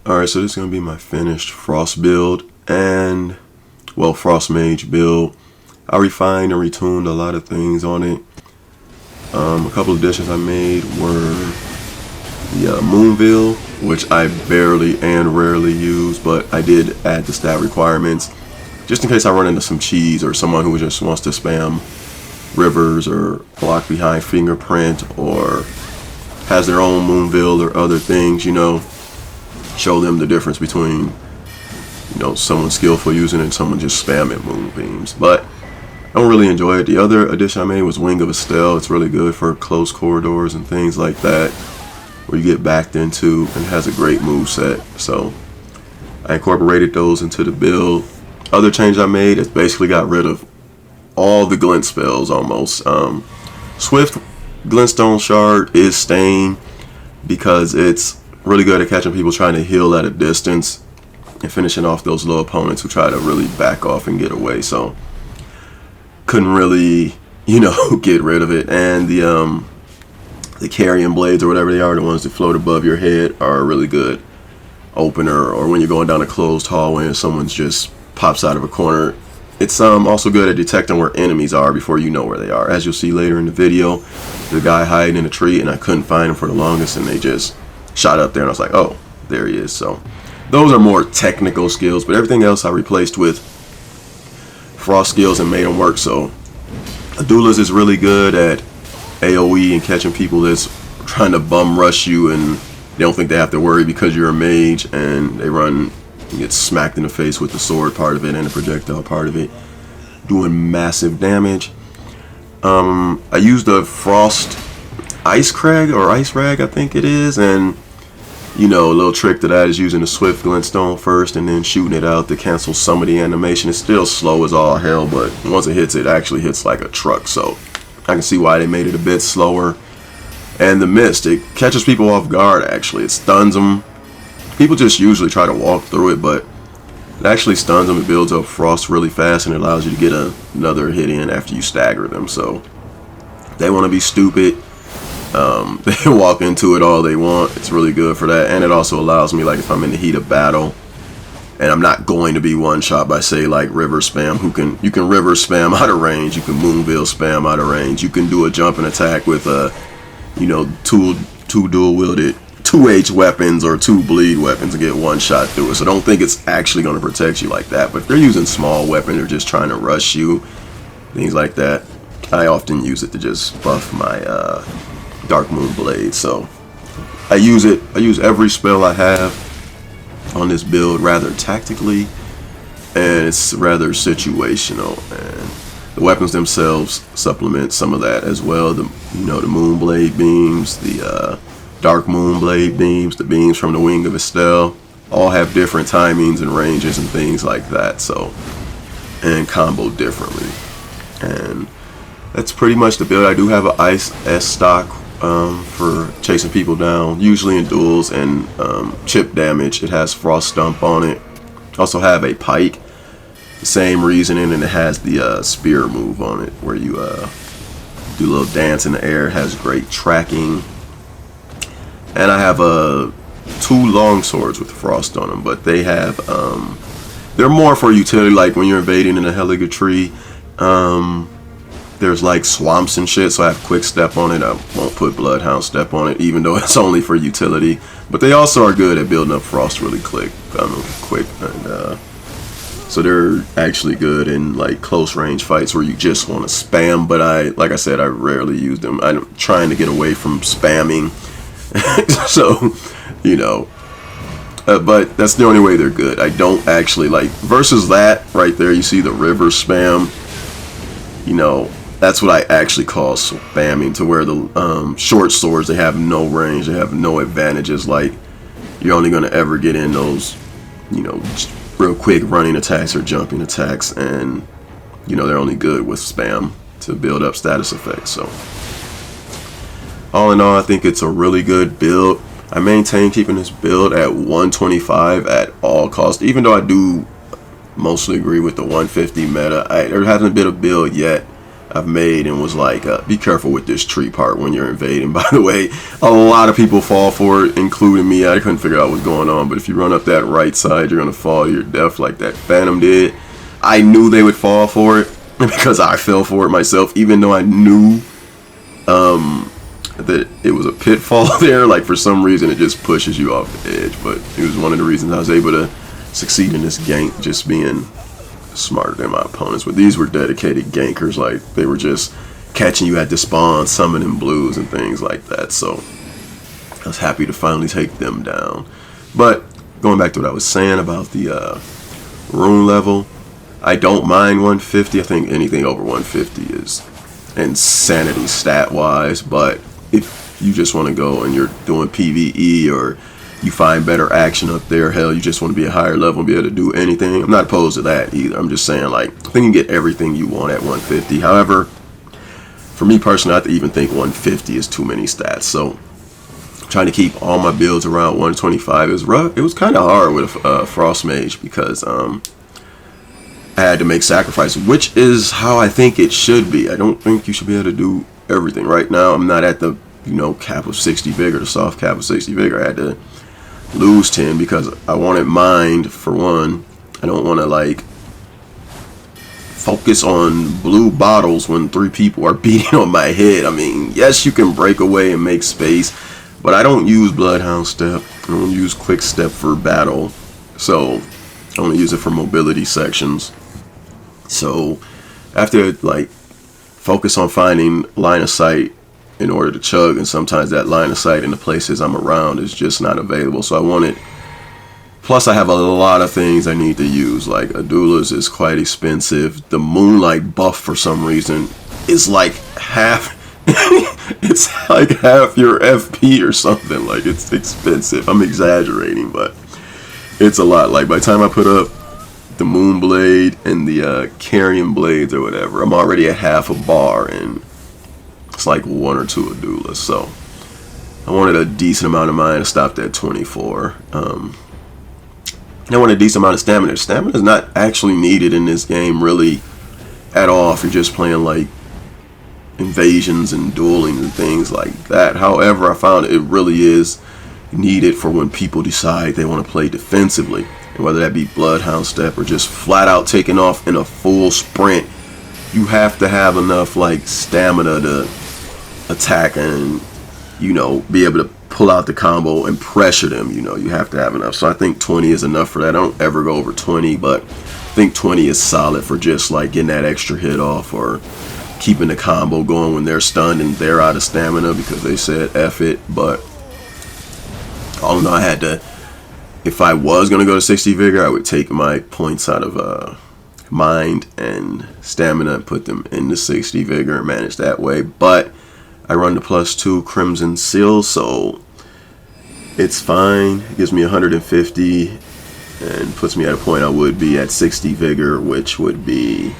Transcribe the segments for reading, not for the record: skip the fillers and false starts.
Alright, so this is going to be my finished Frost build and, well, Frostmage build. I refined and retuned a lot of things on it. A couple of additions I made were the Moonveil, which I barely and rarely use, but I did add the stat requirements just in case I run into some cheese or someone who just wants to spam rivers or block behind fingerprint or has their own Moonveil or other things, you know. Show them the difference between, you know, someone skillful using it and someone just spamming moonbeams. But I don't really enjoy it. The other addition I made was Wing of Estelle. It's really good for close corridors and things like that, where you get backed into, and has a great move set. So I incorporated those into the build. Other change I made is basically got rid of all the glint spells almost. Swift Glintstone Shard is staying because it's really good at catching people trying to heal at a distance and finishing off those low opponents who try to really back off and get away. So couldn't really, you know, get rid of it. And the carrion blades or whatever they are, the ones that float above your head, are a really good opener, or when you're going down a closed hallway and someone just pops out of a corner. It's also good at detecting where enemies are before you know where they are. As you'll see later in the video, the guy hiding in a tree and I couldn't find him for the longest, and they just shot up there and I was like, oh, there he is. So those are more technical skills, but everything else I replaced with frost skills and made them work. So Adulas is really good at AoE and catching people that's trying to bum rush you, and they don't think they have to worry because you're a mage, and they run and get smacked in the face with the sword part of it and the projectile part of it, doing massive damage. I used the Frost Ice Crag or Ice Rag, I think it is, and you know, a little trick to that is using the Swift Glintstone first and then shooting it out to cancel some of the animation. It's still slow as all hell, but once it hits, it actually hits like a truck, so I can see why they made it a bit slower. And the Mist, it catches people off guard actually. It stuns them. People just usually try to walk through it, but it actually stuns them. It builds up frost really fast and it allows you to get another hit in after you stagger them. So they want to be stupid. They can walk into it all they want. It's really good for that. And it also allows me, like if I'm in the heat of battle and I'm not going to be one shot by, say, like river spam, you can river spam out of range, you can Moonveil spam out of range, you can do a jumping attack with you know, two dual wielded 2H weapons or 2 bleed weapons and get one shot through it. So don't think it's actually going to protect you like that. But if they're using small weapons or just trying to rush you, things like that, I often use it to just buff my Dark Moon blade. So I use every spell I have on this build rather tactically, and it's rather situational, and the weapons themselves supplement some of that as well. The Moon Blade beams, the Dark Moon Blade beams, the beams from the Wing of Estelle, all have different timings and ranges and things like that, so, and combo differently. And that's pretty much the build. I do have an Ice S stock for chasing people down, usually in duels, and chip damage. It has Frost Stump on it. Also have a Pike, the same reasoning, and it has the spear move on it where you do a little dance in the air. It has great tracking. And I have 2 long swords with frost on them, but they have they're more for utility, like when you're invading in a Heliga tree. There's like swamps and shit, so I have quick step on it. I won't put Bloodhound Step on it, even though it's only for utility. But they also are good at building up frost really quick, and so they're actually good in like close range fights where you just want to spam. But like I said, I rarely use them. I'm trying to get away from spamming, so you know. But that's the only way they're good. I don't actually like versus that right there. You see the river spam. You know, that's what I actually call spamming, to where the short swords, they have no range, they have no advantages. Like, you're only going to ever get in those, you know, real quick running attacks or jumping attacks, and you know, they're only good with spam to build up status effects. So all in all, I think it's a really good build. I maintain keeping this build at 125 at all costs, even though I do mostly agree with the 150 meta. There hasn't been a build yet I've made and was like, be careful with this tree part when you're invading. By the way, a lot of people fall for it, including me. I couldn't figure out what's going on, but if you run up that right side, you're gonna fall to your death like that Phantom did. I knew they would fall for it because I fell for it myself, even though I knew that it was a pitfall there. Like, for some reason, it just pushes you off the edge. But it was one of the reasons I was able to succeed in this gank, just being smarter than my opponents. But these were dedicated gankers. Like, they were just catching you at the spawn, summoning blues and things like that. So I was happy to finally take them down. But going back to what I was saying about the rune level, I don't mind 150. I think anything over 150 is insanity stat wise. But if you just want to go and you're doing PvE, or you find better action up there, hell, you just want to be a higher level and be able to do anything, I'm not opposed to that either. I'm just saying, like, I think you can get everything you want at 150. However, for me personally, I even think 150 is too many stats. So trying to keep all my builds around 125 is rough. It was kind of hard with Frostmage because I had to make sacrifices, which is how I think it should be. I don't think you should be able to do everything. Right now, I'm not at the, you know, cap of 60 vigor, the soft cap of 60 vigor. I had to lose 10 because I wanted mind, for one. I don't want to, like, focus on blue bottles when 3 people are beating on my head. I mean, yes, you can break away and make space, but I don't use Bloodhound Step. I don't use Quick Step for battle. So I only use it for mobility sections. So I have to, like, focus on finding line of sight in order to chug, and sometimes that line of sight in the places I'm around is just not available. So I wanted, plus I have a lot of things I need to use, like Adula's is quite expensive. The Moonlight buff for some reason is like half it's like half your FP or something. Like, it's expensive. I'm exaggerating, but it's a lot. Like, by the time I put up the Moon Blade and the Carrion Blades or whatever, I'm already at half a bar, and it's like 1 or 2 Adulas. So I wanted a decent amount of mine. I stopped at 24. And I want a decent amount of stamina. Stamina is not actually needed in this game really at all if you're just playing like invasions and dueling and things like that. However, I found it really is needed for when people decide they want to play defensively, and whether that be Bloodhound Step or just flat out taking off in a full sprint. You have to have enough, like, stamina to attack and, you know, be able to pull out the combo and pressure them. You know, you have to have enough. So I think 20 is enough for that. I don't ever go over 20, but I think 20 is solid for just, like, getting that extra hit off or keeping the combo going when they're stunned and they're out of stamina because they said F it. But all in all, I had to, if I was going to go to 60 vigor, I would take my points out of mind and stamina and put them into 60 vigor and manage that way. But I run the +2 Crimson Seal, so it's fine. It gives me 150 and puts me at a point I would be at 60 vigor, which would be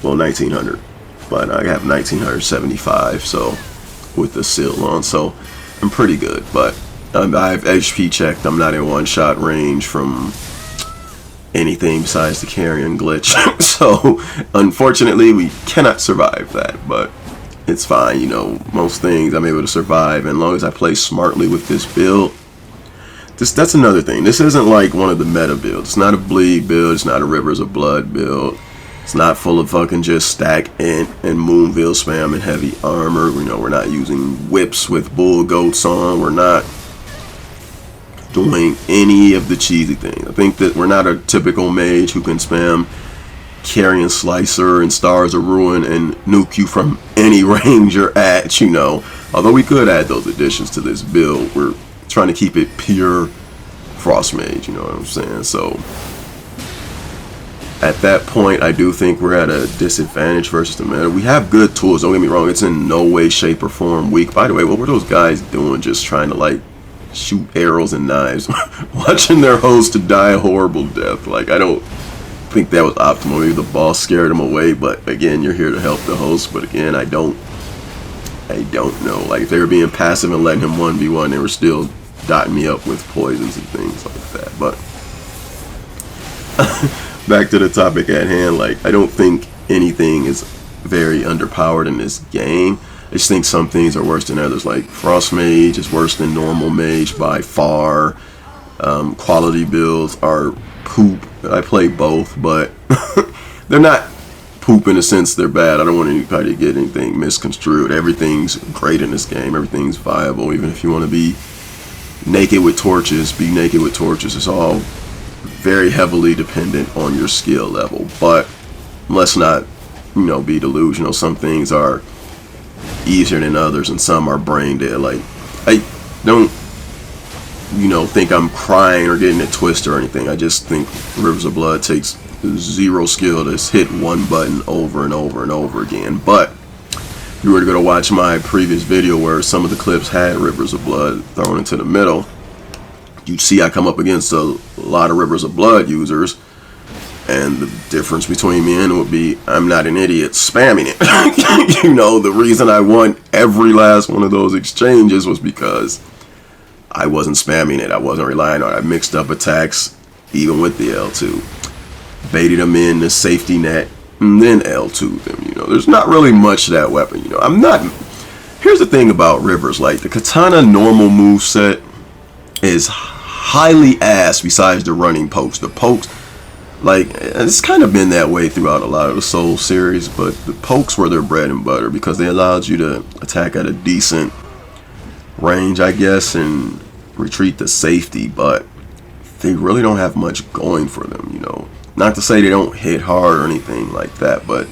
well, 1900, but I have 1975, so with the seal on, so I'm pretty good. But I've HP checked. I'm not in one-shot range from anything besides the carrion glitch. So unfortunately, we cannot survive that, but it's fine. You know, most things I'm able to survive, and as long as I play smartly with this build. That's another thing. This isn't like one of the meta builds. It's not a bleed build. It's not a Rivers of Blood build. It's not full of fucking just stack int and Moonveil spam and heavy armor. You know, we're not using whips with bull goats on. We're not doing any of the cheesy things. I think that we're not a typical mage who can spam Carrion Slicer and Stars of Ruin and nuke you from any range you're at, you know. Although we could add those additions to this build, we're trying to keep it pure Frostmage, you know what I'm saying? So at that point, I do think we're at a disadvantage versus the meta. We have good tools, don't get me wrong. It's in no way, shape, or form weak. By the way, what were those guys doing just trying to, like, shoot arrows and knives? Watching their host to die a horrible death. Like, I don't think that was optimal. Maybe the boss scared them away, but again, you're here to help the host. But again, I don't know. Like, if they were being passive and letting him 1v1, they were still dotting me up with poisons and things like that. But back to the topic at hand, like, I don't think anything is very underpowered in this game. I just think some things are worse than others. Like Frostmage is worse than normal mage by far. Quality builds are poop. I play both, but they're not poop in the sense they're bad. I don't want anybody to get anything misconstrued. Everything's great in this game. Everything's viable. Even if you want to be naked with torches, be naked with torches. It's all very heavily dependent on your skill level. But let's not, be delusional. Some things are easier than others, and some are brain dead. Like, I don't, think I'm crying or getting it twisted or anything. I just think Rivers of Blood takes zero skill to hit one button over and over and over again. But if you were to go to watch my previous video where some of the clips had Rivers of Blood thrown into the middle, you'd see I come up against a lot of Rivers of Blood users, and the difference between me and it would be I'm not an idiot spamming it. The reason I won every last one of those exchanges was because I wasn't spamming it. I wasn't relying on it. I mixed up attacks even with the L2. Baited them in the safety net and then L2'd them. There's not really much to that weapon. I'm not. Here's the thing about Rivers, like the katana normal move set is highly ass besides the running pokes. The pokes, like, it's kind of been that way throughout a lot of the Soul series, but the pokes were their bread and butter because they allowed you to attack at a decent range, I guess, and retreat to safety, but they really don't have much going for them. Not to say they don't hit hard or anything like that, but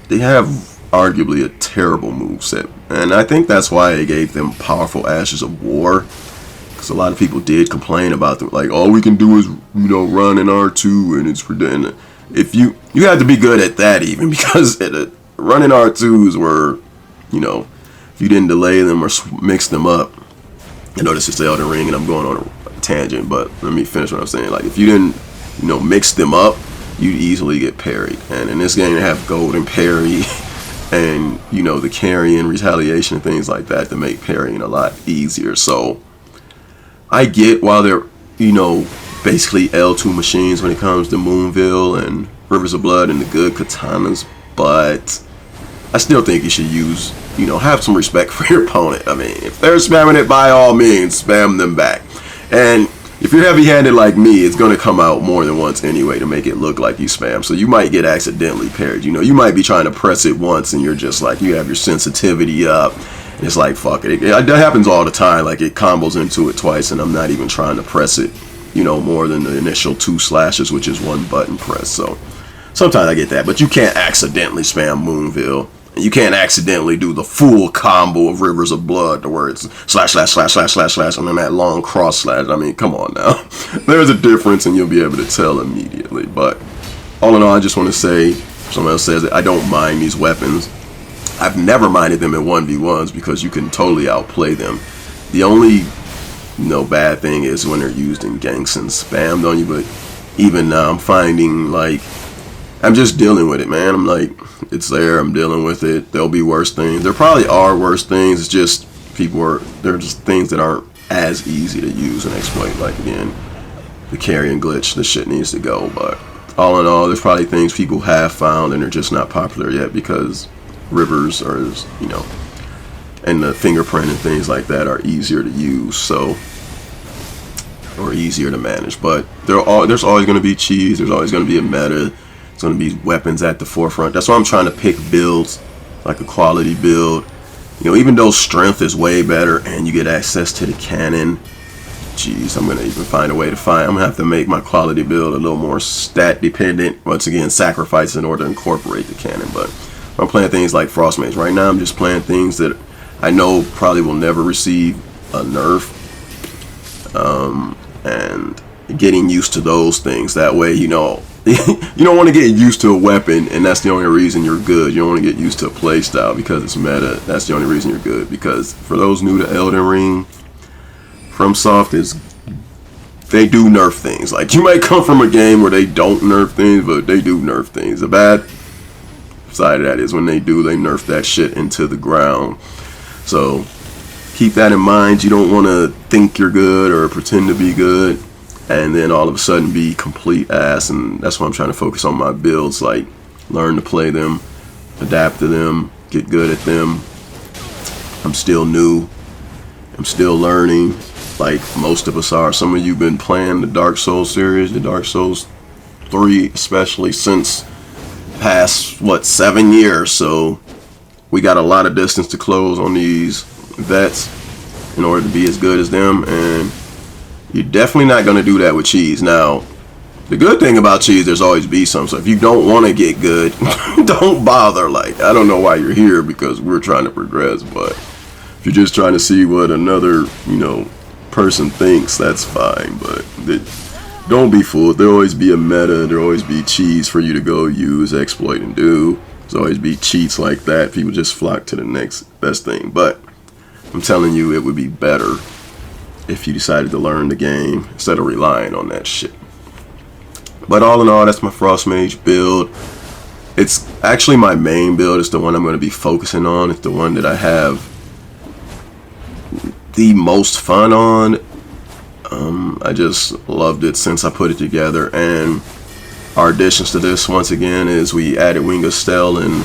they have arguably a terrible moveset. And I think that's why they gave them powerful Ashes of War. Because a lot of people did complain about them. Like, all we can do is, run an R2 and it's redundant. If you have to be good at that even, because running R2s were, if you didn't delay them or mix them up. I know this is the Elden Ring and I'm going on a tangent, but let me finish what I'm saying. Like, if you didn't mix them up, you'd easily get parried. And in this game, they have golden parry and, the carrying, retaliation, and things like that to make parrying a lot easier. So I get why they're, basically L2 machines when it comes to Moonville and Rivers of Blood and the good katanas, but I still think you should use, have some respect for your opponent. I mean, if they're spamming it, by all means, spam them back. And if you're heavy-handed like me, it's going to come out more than once anyway to make it look like you spam. So you might get accidentally parried. You might be trying to press it once and you're just like, you have your sensitivity up. And it's like, fuck it. That happens all the time. Like, it combos into it twice and I'm not even trying to press it, more than the initial 2 slashes, which is 1 button press. So sometimes I get that. But you can't accidentally spam Moonville. You can't accidentally do the full combo of Rivers of Blood to where it's slash, slash, slash, slash, slash, slash, and then that long cross slash. I mean, come on now. There's a difference and you'll be able to tell immediately. But all in all, I just want to say, if someone else says that I don't mind these weapons. I've never minded them in 1v1s because you can totally outplay them. The only bad thing is when they're used in ganks and spammed on you. But even now I'm finding, like, I'm just dealing with it, man. I'm like, it's there, I'm dealing with it. There'll be worse things. There probably are worse things. It's just they're just things that aren't as easy to use and exploit. Like, again, the carrying glitch, the shit needs to go. But all in all, there's probably things people have found and they're just not popular yet because Rivers are, and the fingerprint and things like that are easier to use, so, or easier to manage. But there's always going to be cheese. There's always going to be a meta. It's going to be weapons at the forefront. That's why I'm trying to pick builds, like a quality build. Even though strength is way better and you get access to the cannon, jeez, I'm going to even find a way to I'm going to have to make my quality build a little more stat dependent. Once again, sacrifice in order to incorporate the cannon. But I'm playing things like Frostmage. Right now, I'm just playing things that I know probably will never receive a nerf. And getting used to those things. That way, you don't want to get used to a weapon and that's the only reason you're good. You don't want to get used to a play style because it's meta. That's the only reason you're good. Because for those new to Elden Ring, FromSoft they do nerf things. Like, you might come from a game where they don't nerf things, but they do nerf things. The bad side of that is when they nerf that shit into the ground. So keep that in mind. You don't want to think you're good or pretend to be good. and then all of a sudden be complete ass. And that's why I'm trying to focus on my builds, like learn to play them, adapt to them, get good at them. I'm still new, I'm still learning, like most of us are. Some of you been playing the Dark Souls series, the Dark Souls 3 especially, since past what, 7 years. So we got a lot of distance to close on these vets in order to be as good as them, and you're definitely not going to do that with cheese. Now, the good thing about cheese, there's always be some. So if you don't want to get good, don't bother. Like, I don't know why you're here, because we're trying to progress. But if you're just trying to see what another, person thinks, that's fine. But don't be fooled. There'll always be a meta. There'll always be cheese for you to go use, exploit, and do. There's always be cheats like that. People just flock to the next best thing. But I'm telling you, it would be better if you decided to learn the game instead of relying on that shit. But all in all, that's my Frostmage build. It's actually my main build. It's the one I'm going to be focusing on. It's the one that I have the most fun on. I just loved it since I put it together. And our additions to this, once again, is we added Wing of Steel and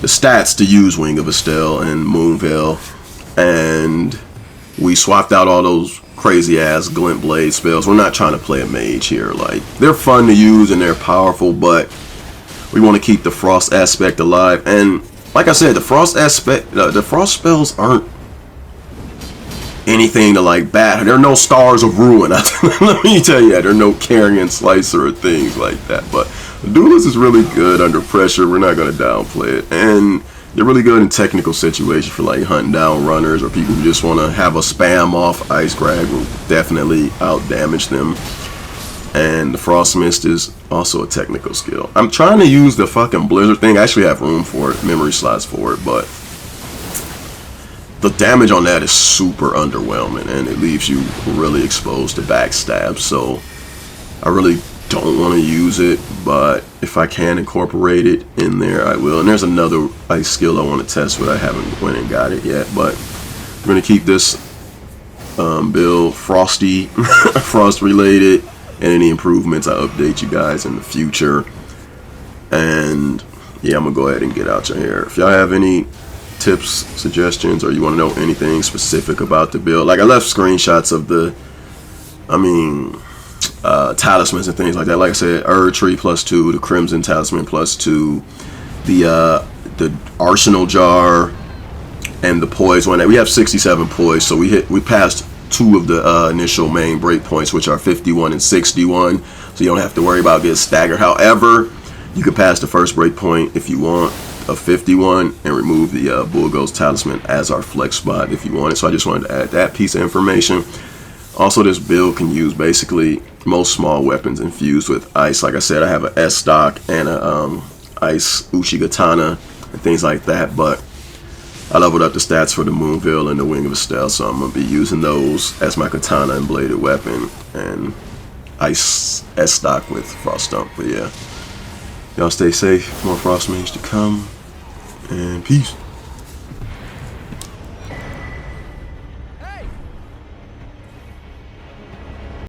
the stats to use Wing of Steel and Moonveil. And we swapped out all those crazy ass glint blade spells. We're not trying to play a mage here. Like, they're fun to use and they're powerful, but we want to keep the frost aspect alive. And like I said, the frost aspect, the frost spells aren't anything to like bat. There are no stars of ruin. Let me tell you that. There are no carrion slicer or things like that. But the duelist is really good under pressure. We're not going to downplay it. And they're really good in technical situations for like hunting down runners or people who just want to have a spam off ice grab. Will definitely out damage them. And the Frost Mist is also a technical skill. I'm trying to use the fucking Blizzard thing. I actually have room for it, memory slots for it, but the damage on that is super underwhelming, and it leaves you really exposed to backstab. So I really don't want to use it, but if I can incorporate it in there, I will. And there's another ice skill I want to test, but I haven't went and got it yet. But we're going to keep this build frosty, frost related, and any improvements I update you guys in the future. And yeah, I'm going to go ahead and get out your hair. If y'all have any tips, suggestions, or you want to know anything specific about the build, like I left screenshots of the talismans and things like that. Like I said, Erd Tree +2, the Crimson Talisman +2, the Arsenal Jar, and the Poise one. We have 67 poise, so we passed 2 of the initial main breakpoints, which are 51 and 61, so you don't have to worry about getting staggered. However, you can pass the first breakpoint if you want of 51 and remove the Bulgo's Talisman as our flex spot if you want it. So I just wanted to add that piece of information. Also, this build can use basically most small weapons infused with ice. Like I said, I have an S stock and a ice Uchigatana and things like that, but I leveled up the stats for the Moonveil and the Wing of Steel, so I'm going to be using those as my katana and bladed weapon, and ice S stock with Frost Stump. But yeah, y'all stay safe. More Frostmage to come, and peace.